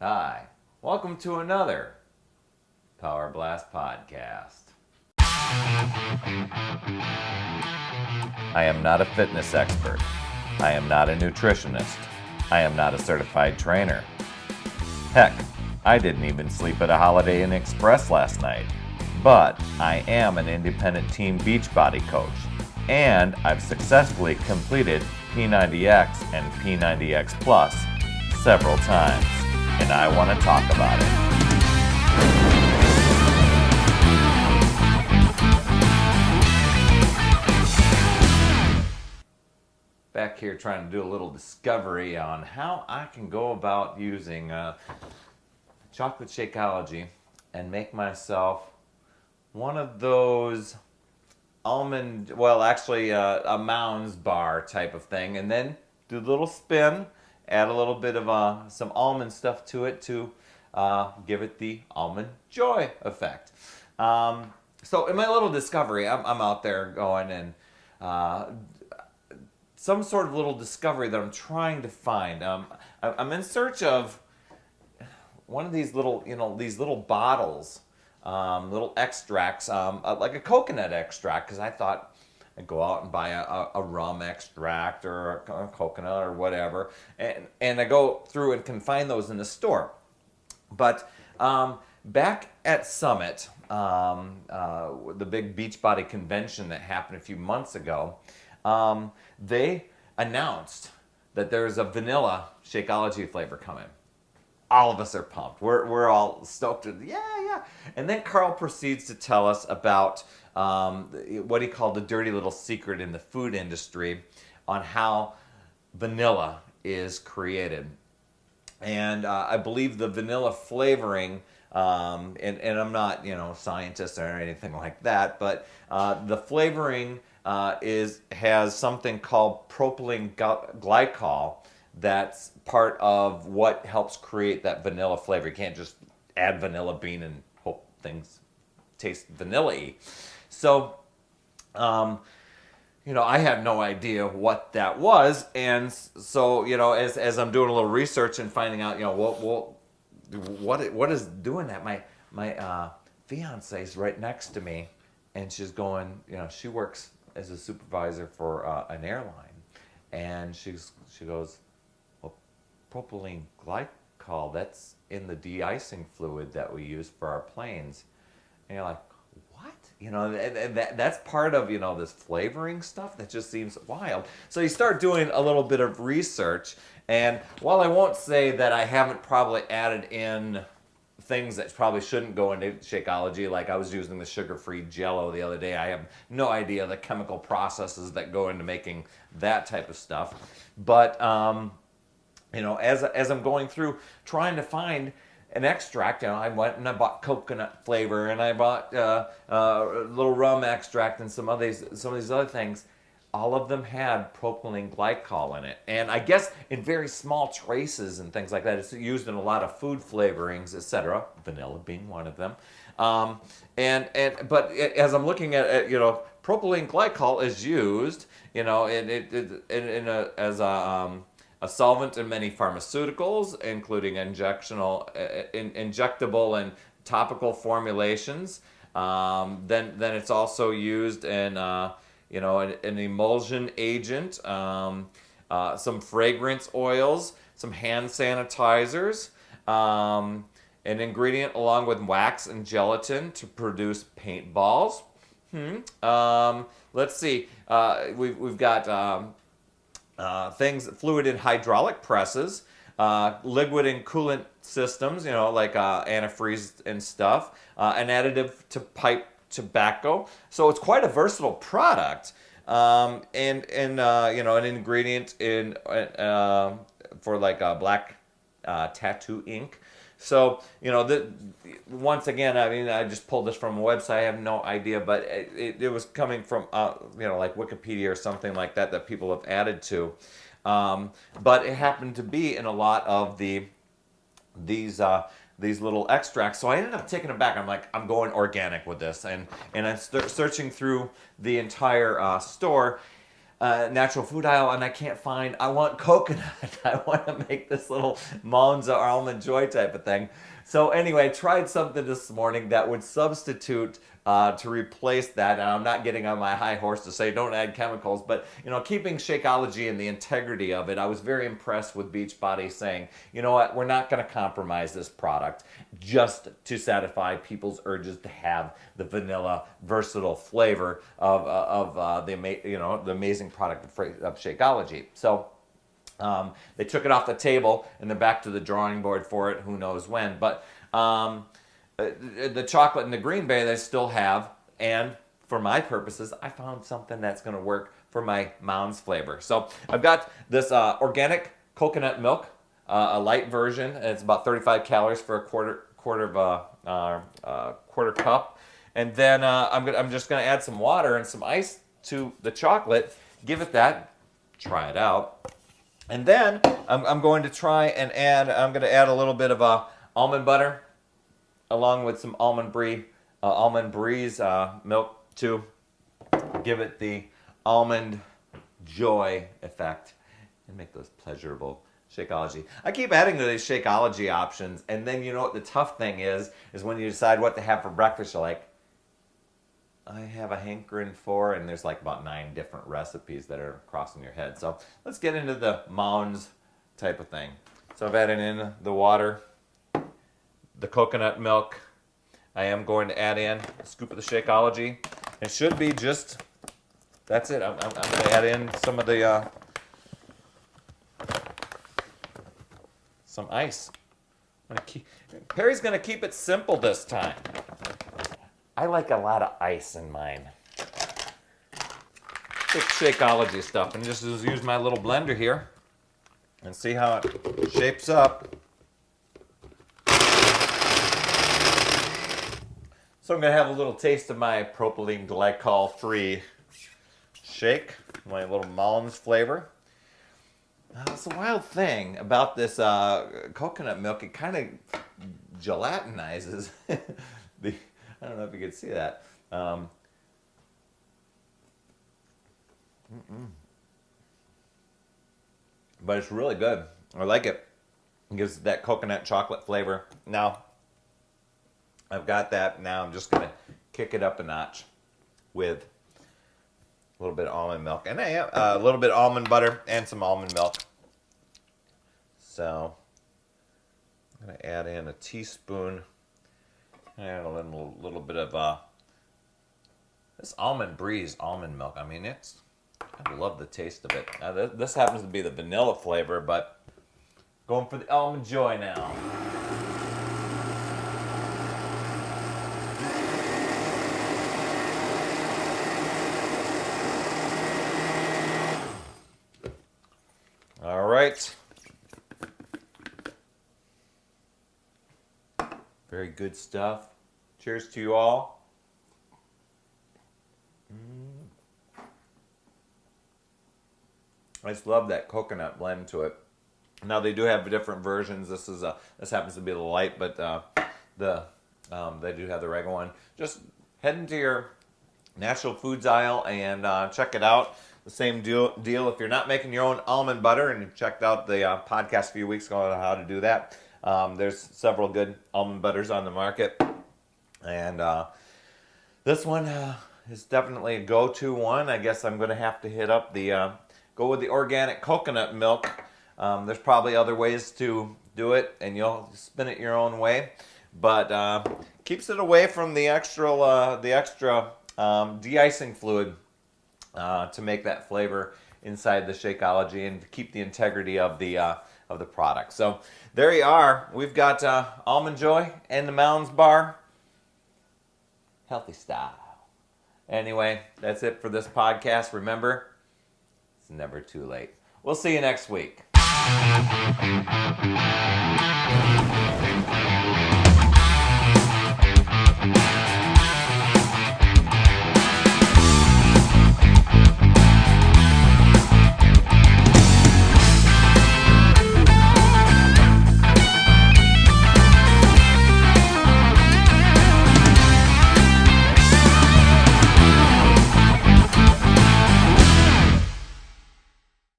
Hi, welcome to another Power Blast podcast. I am not a fitness expert. I am not a nutritionist. I am not a certified trainer. Heck, I didn't even sleep at a Holiday Inn Express last night. But I am an independent team Beachbody coach, and I've successfully completed P90X and P90X Plus several times, and I want to talk about it. Back here trying to do a little discovery on how I can go about using Chocolate Shakeology and make myself one of those almond, a Mounds bar type of thing, and then do a little spin, add a little bit of some almond stuff to it to give it the almond joy effect. So in my little discovery, I'm out there going and some sort of little discovery that I'm trying to find. I'm in search of one of these little bottles, little extracts, like a coconut extract, because I thought I'd go out and buy a rum extract or a coconut or whatever, and I go through and can find those in the store. But back at Summit, the big Beachbody convention that happened a few months ago, they announced that there's a vanilla Shakeology flavor coming. All of us are pumped. We're all stoked. Yeah. And then Carl proceeds to tell us about what he called the dirty little secret in the food industry on how vanilla is created. And I believe the vanilla flavoring, and I'm not, a scientist or anything like that, but the flavoring has something called propylene glycol. That's part of what helps create that vanilla flavor. You can't just add vanilla bean and hope things taste vanilla-y. So, I had no idea what that was, and so as I'm doing a little research and finding out, what is doing that? My fiance is right next to me, and she's going. She works as a supervisor for an airline, and she goes, well, propylene glycol, that's in the de-icing fluid that we use for our planes. And you're like, what? And that's part of, this flavoring stuff that just seems wild. So you start doing a little bit of research, and while I won't say that I haven't probably added in things that probably shouldn't go into Shakeology, like I was using the sugar-free Jell-O the other day. I have no idea the chemical processes that go into making that type of stuff. But as I'm going through trying to find an extract, I went and I bought coconut flavor, and I bought a little rum extract, and some of these other things. All of them had propylene glycol in it, and I guess in very small traces and things like that. It's used in a lot of food flavorings, etc. Vanilla being one of them. But as I'm looking at propylene glycol is used, as a solvent in many pharmaceuticals, including injectable and topical formulations. Then it's also used in an emulsion agent, some fragrance oils, some hand sanitizers, an ingredient along with wax and gelatin to produce paintballs. Let's see. We've got fluid in hydraulic presses, liquid and coolant systems, like antifreeze and stuff, an additive to pipe tobacco. So it's quite a versatile product, and an ingredient in for like black tattoo ink. So once again, I just pulled this from a website. I have no idea, but it was coming from like Wikipedia or something like that people have added to. But it happened to be in a lot of these little extracts. So I ended up taking them back. I'm going organic with this, and I'm searching through the entire store. natural food aisle and I can't find, I want coconut. I want to make this little Mounds or Almond Joy type of thing. So anyway, I tried something this morning that would substitute to replace that. And I'm not getting on my high horse to say don't add chemicals, but keeping Shakeology and the integrity of it, I was very impressed with Beachbody saying, you know what, we're not going to compromise this product just to satisfy people's urges to have the vanilla versatile flavor of the amazing product of Shakeology. So they took it off the table and they're back to the drawing board for it, who knows when. But the chocolate and the green bay they still have, and for my purposes, I found something that's going to work for my Mounds flavor. So I've got this organic coconut milk, a light version. It's about 35 calories for a quarter cup. And then I'm just going to add some water and some ice to the chocolate, give it that, try it out. And then I'm going to try and I'm going to add a little bit of almond butter along with some almond breeze milk to give it the almond joy effect and make those pleasurable Shakeology. I keep adding to these Shakeology options, and then you know what the tough thing is when you decide what to have for breakfast, you're like, I have a hankering for, and there's like about 9 different recipes that are crossing your head. So let's get into the Mounds type of thing. So I've added in the water, the coconut milk. I am going to add in a scoop of the Shakeology. It should be just, that's it. I'm going to add in some of the, some ice. Perry's going to keep it simple this time. I like a lot of ice in mine. Thick Shakeology stuff, and just use my little blender here and see how it shapes up. So I'm going to have a little taste of my propylene glycol-free shake, my little Mounds flavor. It's a wild thing about this coconut milk. It kind of gelatinizes the... I don't know if you can see that. But it's really good. I like it. It gives that coconut chocolate flavor. Now, I've got that. Now I'm just going to kick it up a notch with a little bit of almond milk. And I have a little bit of almond butter and some almond milk. So, I'm going to add in a teaspoon. And a little bit of this almond breeze almond milk. I mean, I love the taste of it. Now, this happens to be the vanilla flavor, but going for the almond joy now. All right. Very good stuff. Cheers to you all. I just love that coconut blend to it. Now they do have different versions. This happens to be the light, but they do have the regular one. Just head into your natural foods aisle and check it out. The same deal if you're not making your own almond butter, and you've checked out the podcast a few weeks ago on how to do that. There's several good almond butters on the market, and this one is definitely a go-to one. I guess I'm going to have to hit up go with the organic coconut milk. There's probably other ways to do it, and you'll spin it your own way, but keeps it away from the extra de-icing fluid to make that flavor inside the Shakeology and to keep the integrity of the product. So there you are. We've got Almond Joy and the Mounds bar. Healthy style. Anyway, that's it for this podcast. Remember, it's never too late. We'll see you next week.